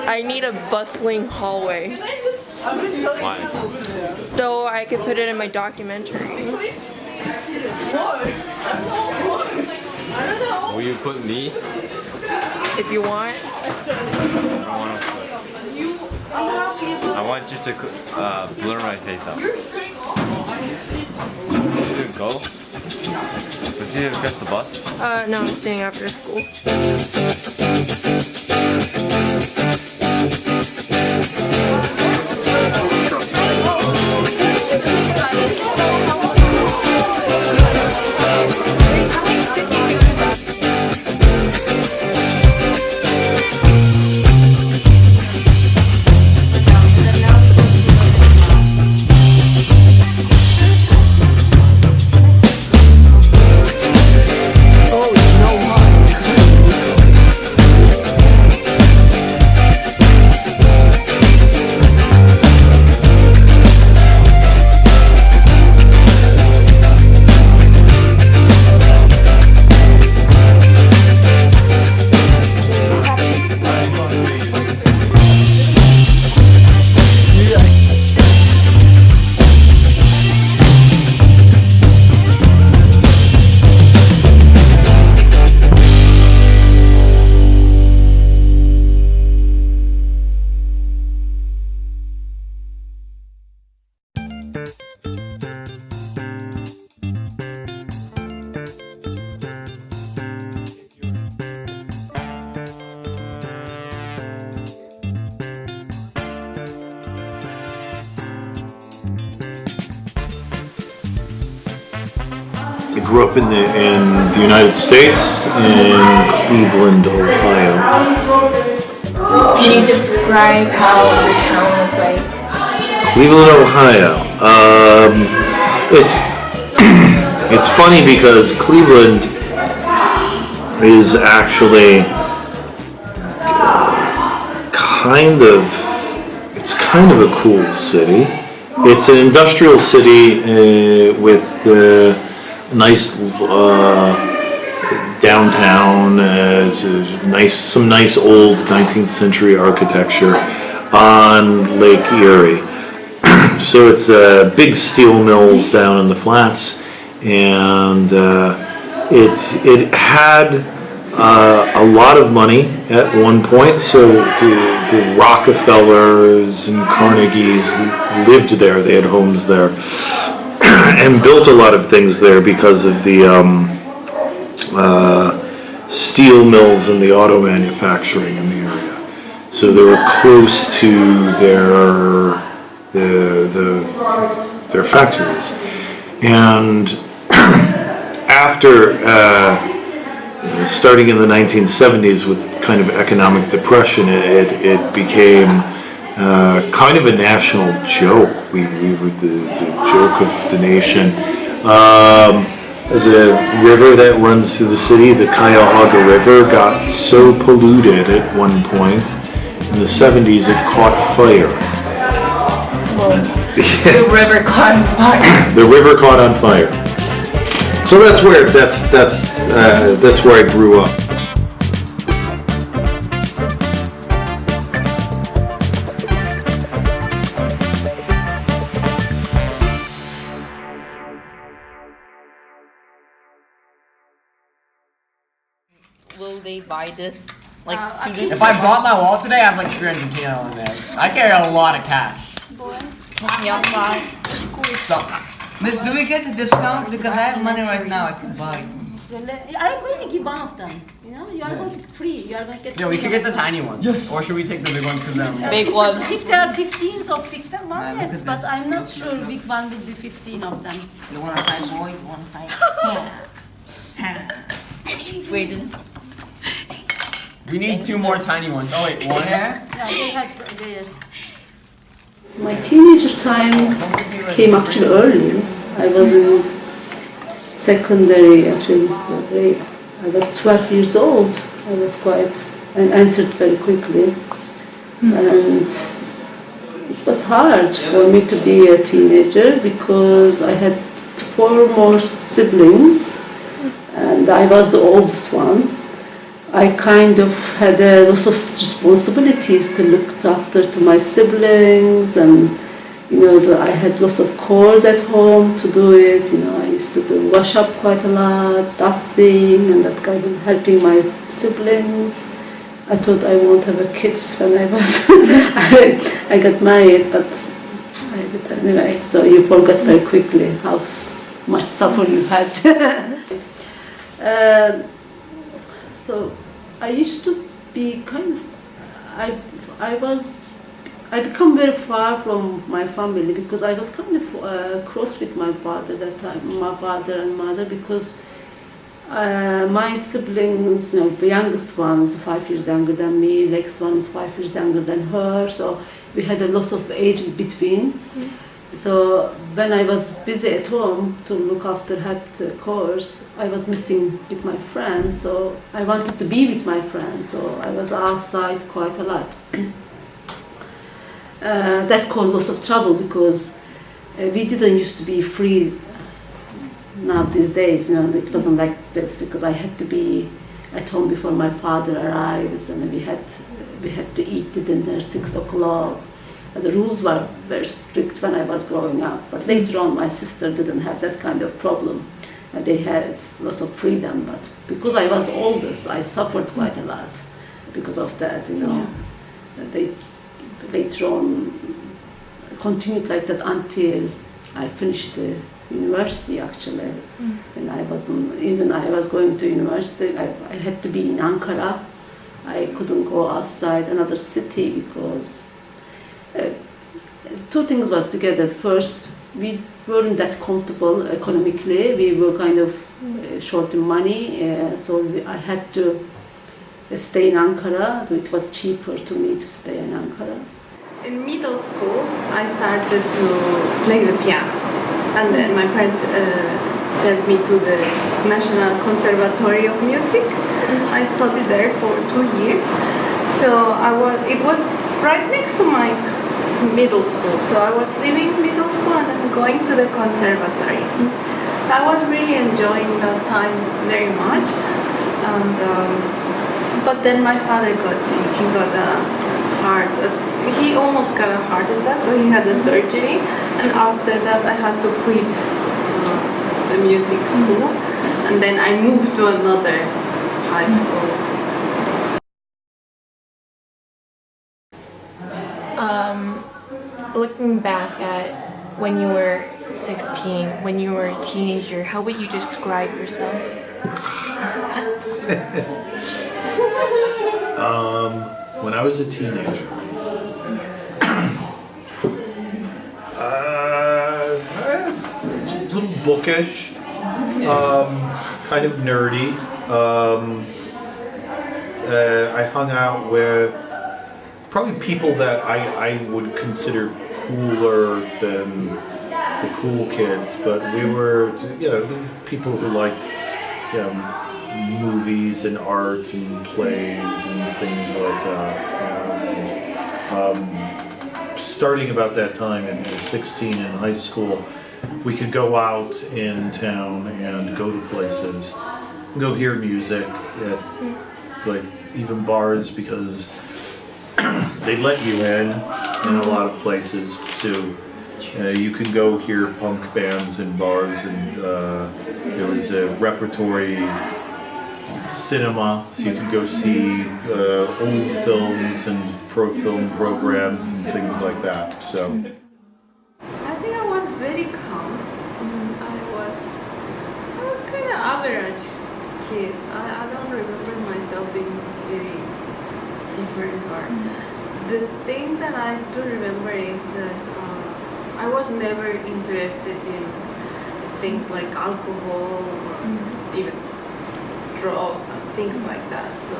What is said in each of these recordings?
I need a bustling hallway. Why? So I could put it in my documentary. Will you put me? If you want. I want you to blur my face out. Did you go? Did you catch the bus? No, I'm staying after school. I grew up in the United States, in Cleveland, Ohio. Can you describe how the town was like? Cleveland, Ohio. It's funny because Cleveland is actually it's kind of a cool city. It's an industrial city with nice downtown. It's some nice old 19th century architecture on Lake Erie. So it's big steel mills down in the flats, and it had a lot of money at one point. So the Rockefellers and Carnegies lived there. They had homes there and built a lot of things there because of the steel mills and the auto manufacturing in the area. So they were close to their factories. And after starting in the 1970s with kind of economic depression, it became kind of a national joke. We were the joke of the nation. The river that runs through the city, the Cuyahoga River, got so polluted at one point in the 70s it caught fire. The river caught on fire. The river caught on fire. So that's where I grew up. Will they buy this? Like students? If I bought my wall today, I have like 300 kilo in there. I carry a lot of cash. So, Miss, do we get a discount? Because I have money right now, I can buy. I'm going to give one of them. You know, you are going to free. You are going to get. yeah, we can get the tiny ones. Yes. Or should we take the big ones because they're Big ones. If there are 15 of pick them one, look yes, at but this. I'm not sure which one will be 15 of them. You want to fight, boy? You want to fight? Wait, then. We need two more tiny ones. Oh wait, one. Yeah? Yeah, they had theirs. My teenager time came actually early. I was in secondary, actually. I was 12 years old. I was and entered very quickly. And it was hard for me to be a teenager because I had 4 more siblings and I was the oldest one. I kind of had lots of responsibilities to look after to my siblings, and I had lots of chores at home to do it. I used to do wash up quite a lot, dusting, and that kind of helping my siblings. I thought I won't have a kids when I was I got married, but I did anyway. So you forgot very quickly how much suffering you had. So I used to be kind of, I become very far from my family because I was kind of close with my father that time, my father and mother, because my siblings, the youngest one is 5 years younger than me, next one is 5 years younger than her, so we had a lot of age in between. So when I was busy at home to look after had the course, I was missing with my friends, so I wanted to be with my friends, so I was outside quite a lot. That caused lots of trouble because we didn't used to be free now these days, it wasn't like this because I had to be at home before my father arrives, and we had to eat the dinner 6 o'clock. The rules were very strict when I was growing up, but later on my sister didn't have that kind of problem. They had lots of freedom, but because I was the oldest, I suffered quite a lot because of that, They later on continued like that until I finished the university actually. And I was going to university, I had to be in Ankara. I couldn't go outside another city because two things was together. First, we weren't that comfortable economically. We were kind of short in money, so I had to stay in Ankara. It was cheaper to me to stay in Ankara. In middle school, I started to play the piano, and then my parents sent me to the National Conservatory of Music. I studied there for 2 years. So it was right next to my middle school. So I was leaving middle school and then going to the conservatory. So I was really enjoying that time very much. And but then my father got sick. He got a heart. He almost got a heart attack, so he had a surgery. And after that, I had to quit the music school, and then I moved to another high school. Looking back at when you were 16, when you were a teenager, how would you describe yourself? When I was a teenager, a little bookish, kind of nerdy. I hung out with probably people that I would consider cooler than the cool kids, but we were, people who liked, movies and art and plays and things like that. And starting about that time in 16 in high school, we could go out in town and go to places, go hear music at like even bars because they'd let you in a lot of places. So you could go hear punk bands in bars, and there was a repertory cinema, so you could go see old films and film programs and things like that. So I think I was very calm. I was kind of average kid. I don't remember myself being very different. Or the thing that I do remember is that I was never interested in things like alcohol or even drugs and things like that. So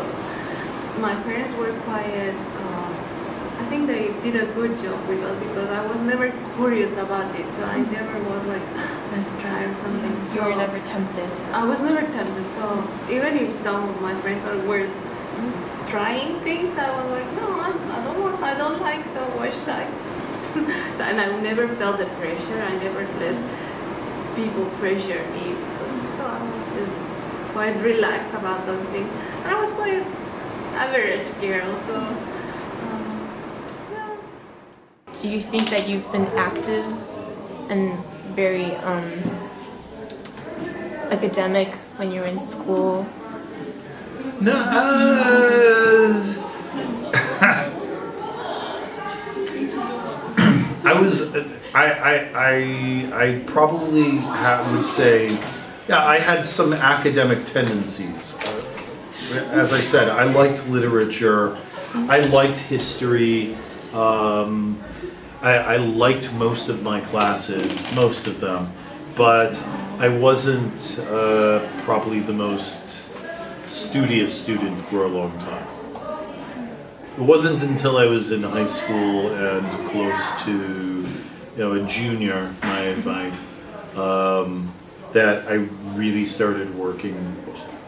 my parents were quiet. I think they did a good job with us because I was never curious about it. So I never was like, let's try or something. So you were never tempted? I was never tempted. So even if some of my friends were trying things, I was like, no, I don't like, so why should I? So, and I never felt the pressure. I never let people pressure me because so I was just quite relaxed about those things. And I was quite average girl, so yeah. Do you think that you've been active and very academic when you were in school? No, I probably would say, yeah, I had some academic tendencies. As I said, I liked literature, I liked history, I liked most of my classes, most of them, but I wasn't probably the most studious student for a long time. It wasn't until I was in high school and close to, a junior, that I really started working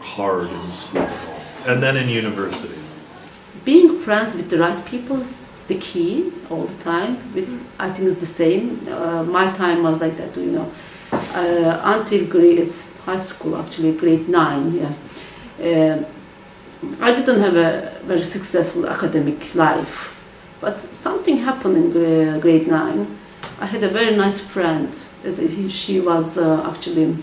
hard in school, and then in university. Being friends with the right people is the key all the time. I think it's the same. My time was like that, until high school, actually, grade 9, yeah. I didn't have a very successful academic life, but something happened in grade 9. I had a very nice friend. She was actually,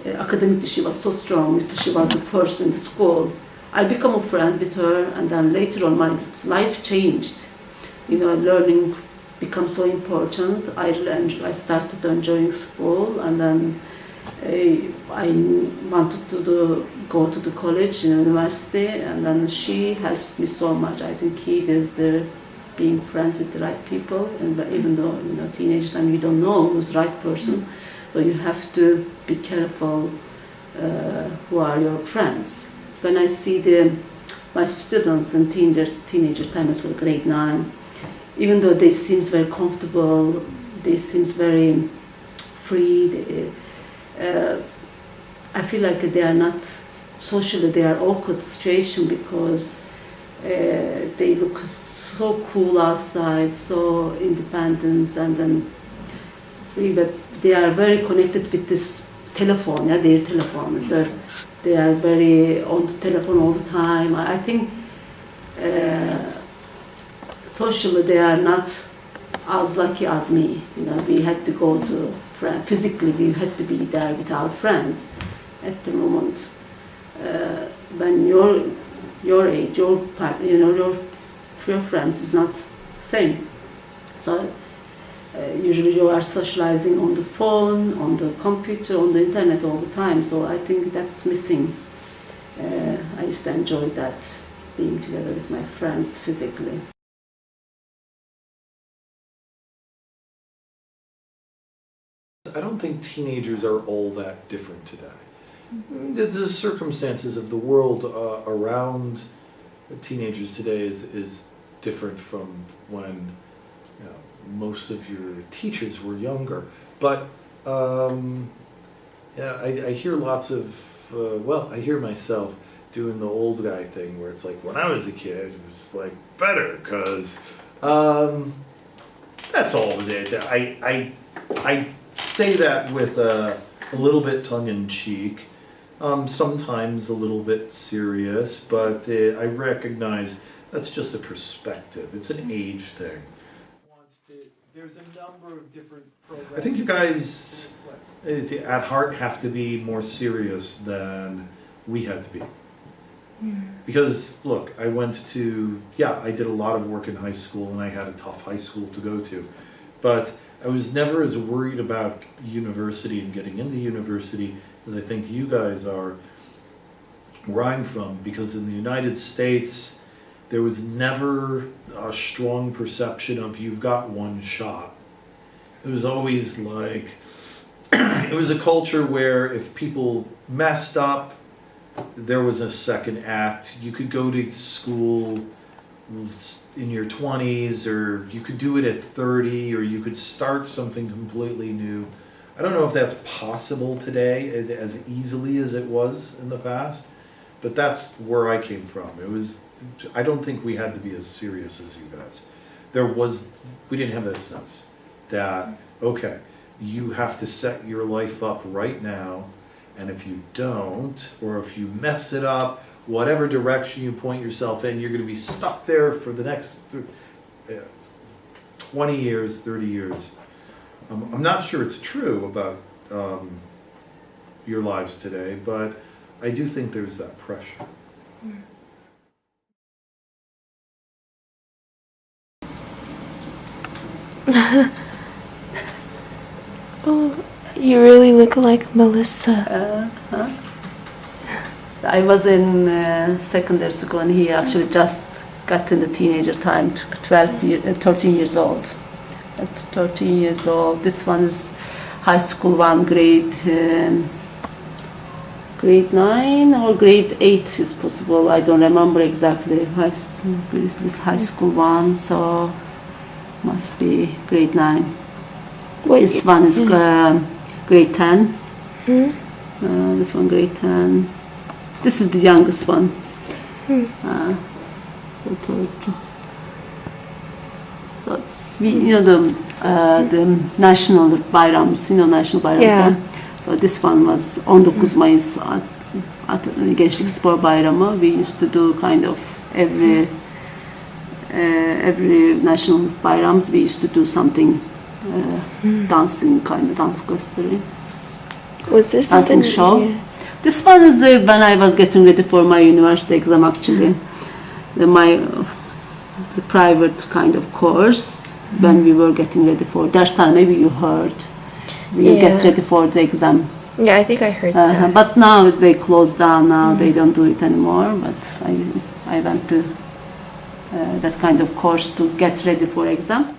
academically, she was so strong. She was the first in the school. I became a friend with her, and then later on my life changed. Learning becomes so important. I started enjoying school, and then I wanted to go to the college, university, and then she helped me so much. I think key is being friends with the right people, and even though teenage time you don't know who's the right person, so you have to be careful who are your friends. When I see my students in teenager time as well, grade 9, even though they seem very comfortable, they seem very free. I feel like they are not socially, they are awkward situation because they look so cool outside, so independent, and then but they are very connected with this telephone, their telephone. So they are very on the telephone all the time. I think socially they are not as lucky as me. We had to go to physically, we had to be there with our friends. At the moment, when your age, your friends is not the same. So usually you are socializing on the phone, on the computer, on the internet all the time. So I think that's missing. I used to enjoy that, being together with my friends physically. I don't think teenagers are all that different today. The circumstances of the world around teenagers today is different from when most of your teachers were younger. But I hear lots of, I hear myself doing the old guy thing where it's like, when I was a kid, it was like better because that's all it is. I say that with a little bit tongue-in-cheek, sometimes a little bit serious, but I recognize that's just a perspective. It's an age thing. There's a number of different programs. I think you guys at heart have to be more serious than we had to be. Because look, I did a lot of work in high school and I had a tough high school to go to, but I was never as worried about university and getting into university as I think you guys are where I'm from, because in the United States there was never a strong perception of you've got one shot. It was always like, it was a culture where if people messed up, there was a second act. You could go to school in your 20s, or you could do it at 30, or you could start something completely new. I don't know if that's possible today as easily as it was in the past, but that's where I came from. I don't think we had to be as serious as you guys. We didn't have that sense that, okay, you have to set your life up right now And if you don't, or if you mess it up, whatever direction you point yourself in, you're going to be stuck there for the next 20 years, 30 years. I'm not sure it's true about your lives today, but I do think there's that pressure. Oh, you really look like Melissa. I was in secondary school and he actually just got in the teenager time, 13 years old. At 13 years old, this one is high school one, grade 9 or grade 8 is possible. I don't remember exactly. This high school one, so must be grade 9. This one is grade 10. This one grade 10. This is the youngest one. So we, you know, the national bayrams, national bayrams. Yeah. So this one was 19 Mayıs at Gençlik Spor Bayramı. We used to do kind of every national bayrams. We used to do something, dancing kind of dance gösteri. Was this Dancing something? show. Yeah. This one is when I was getting ready for my university exam actually. The private kind of course when we were getting ready for dershane, maybe you heard. We get ready for the exam. Yeah, I think I heard that. But now as they closed down now, they don't do it anymore. But I went to that kind of course to get ready for exam.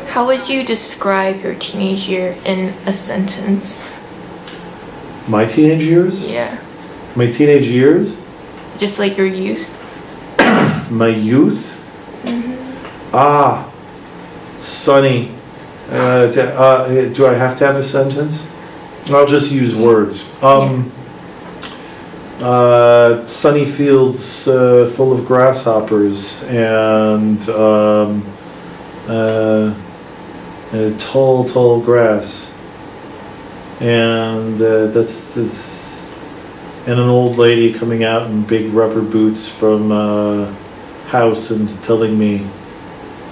How would you describe your teenage year in a sentence? My teenage years? Yeah. My teenage years? Just like your youth? My youth? Sunny. Do I have to have a sentence? I'll just use words. Sunny fields full of grasshoppers and tall grass. And and an old lady coming out in big rubber boots from a house and telling me,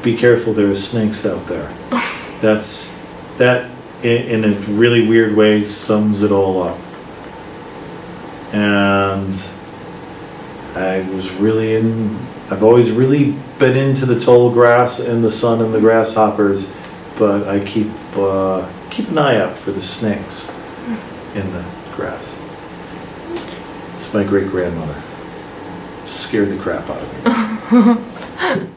"Be careful, there are snakes out there." That in a really weird way sums it all up. And I've always really been into the tall grass and the sun and the grasshoppers, but I keep an eye out for the snakes in the grass. It's my great-grandmother. Scared the crap out of me.